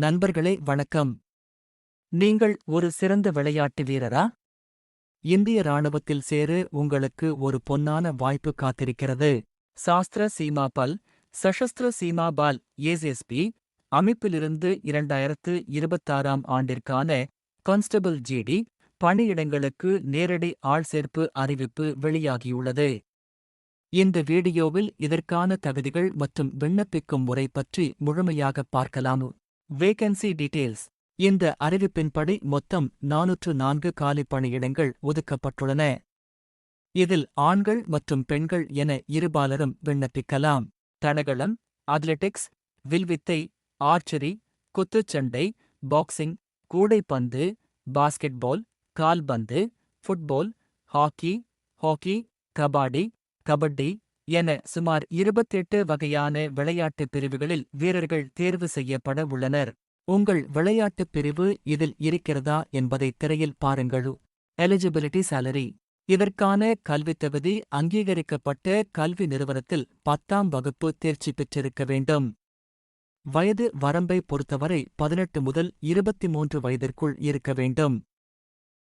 நண்பர்களே வணக்கம். நீங்கள் ஒரு சிறந்த விளையாட்டு வீரரா? இந்திய ராணுவத்தில் சேர உங்களுக்கு ஒரு பொன்னான வாய்ப்பு காத்திருக்கிறது. சாஸ்திர சீமா பல், சஷஸ்திர சீமா பால் (எஸ்எஸ்பி) அமைப்பிலிருந்து 2026ஆம் ஆண்டிற்கான கான்ஸ்டபிள் ஜிடி பணியிடங்களுக்கு நேரடி ஆள்சேர்ப்பு அறிவிப்பு வெளியாகியுள்ளது. இந்த வீடியோவில் இதற்கான தகுதிகள் மற்றும் விண்ணப்பிக்கும் முறை பற்றி முழுமையாக பார்க்கலாம். Vacancy details. இந்த அறிவிப்பின்படி மொத்தம் 404 காலி பணியிடங்கள் ஒதுக்கப்பட்டுள்ளன. இதில் ஆண்கள் மற்றும் பெண்கள் என இருபாலரும் விண்ணப்பிக்கலாம். தடகளம், அத்லெட்டிக்ஸ், வில்வித்தை, ஆர்ச்சரி, குத்துச்சண்டை, பாக்ஸிங், கூடைப்பந்து, பாஸ்கெட்பால், கால்பந்து, ஃபுட்பால், ஹாக்கி, கபடி என சுமார் 28 வகையான விளையாட்டுப் பிரிவுகளில் வீரர்கள் தேர்வு செய்யப்பட உள்ளனர். உங்கள் விளையாட்டுப் பிரிவு இதில் இருக்கிறதா என்பதை திரையில் பாருங்கள். Eligibility salary. இதற்கான கல்வித் தகுதி அங்கீகரிக்கப்பட்ட கல்வி நிறுவனத்தில் 10ஆம் வகுப்பு தேர்ச்சி பெற்றிருக்க வேண்டும். வயது வரம்பை பொறுத்தவரை 18 முதல் 23 வயதிற்குள் இருக்க வேண்டும்.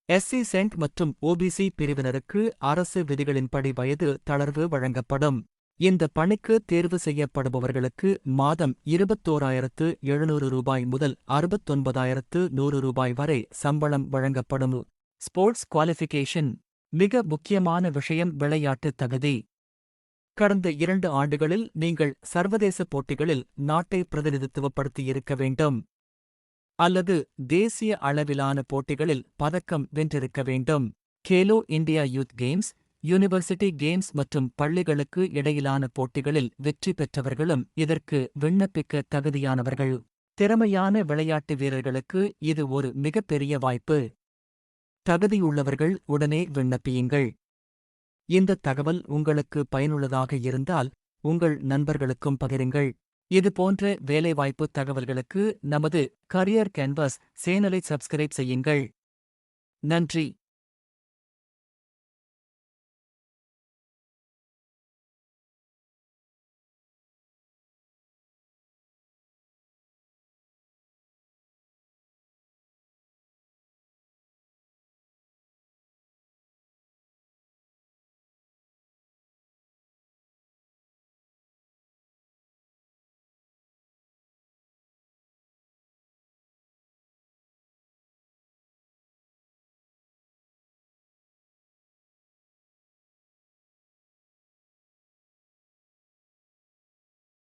எஸ்சி சென்ட் மற்றும் ஓபிசி பிரிவினருக்கு அரசு விதிகளின்படி வயது தளர்வு வழங்கப்படும். இந்த பணிக்கு தேர்வு செய்யப்படுபவர்களுக்கு மாதம் 21,700 ரூபாய் முதல் 69,100 ரூபாய் வரை சம்பளம் வழங்கப்படும். Sports qualification. மிக முக்கியமான விஷயம் விளையாட்டு தகுதி. கடந்த 2 ஆண்டுகளில் நீங்கள் சர்வதேச போட்டிகளில் நாட்டை பிரதிநிதித்துவப்படுத்தியிருக்க வேண்டும். அல்லது தேசிய அளவிலான போட்டிகளில் பதக்கம் வென்றிருக்க வேண்டும். Khelo India youth games, university games மற்றும் பள்ளிகளுக்கு இடையிலான போட்டிகளில் வெற்றி பெற்றவர்களும் இதற்கு விண்ணப்பிக்க தகுதியானவர்கள். திறமையான விளையாட்டு வீரர்களுக்கு இது ஒரு மிகப்பெரிய வாய்ப்பு. தகுதியுள்ளவர்கள் உடனே விண்ணப்பியுங்கள். இந்த தகவல் உங்களுக்கு பயனுள்ளதாக இருந்தால் உங்கள் நண்பர்களுக்கும் பகிருங்கள். இது போன்ற வேலைவாய்ப்பு தகவல்களுக்கு நமது கரியர் கேன்வாஸ் சேனலை சப்ஸ்கிரைப் செய்யுங்கள். நன்றி.